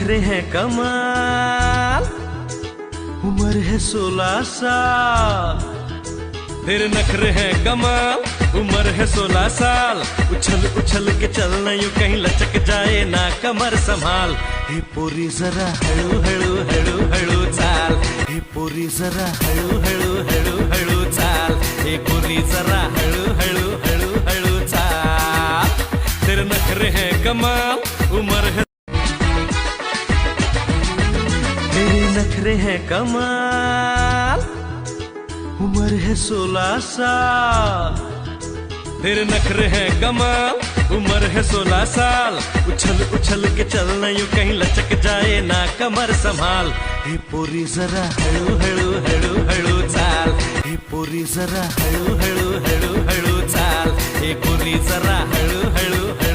नखरे हैं कमाल, उम्र है 16 साल। तेरे नखरे हैं कमाल, उम्र है 16 साल। उछल उछल के चलना यूं कहीं लचक जाए ना कमर संभाल। हे पोरी जरा हळू हळू हळू हळू चाल, हे पोरी जरा हळू हळू हळू हळू चाल, हे पोरी जरा हळू हळू हळू हळू चाल। तेरे नखरे हैं कमाल, उम्र है, तेरे नखरे हैं कमाल, उम्र है 16 साल। तेरे नखरे हैं कमाल, उम्र है 16 साल। उछल उछल के चलना यूं कहीं लचक जाए ना कमर संभाल। हे पोरी जरा हळू हळू हळू हळू चाल, हे पोरी जरा हळू हळू हळू हळू चाल, हे पोरी जरा हळू हळू हळू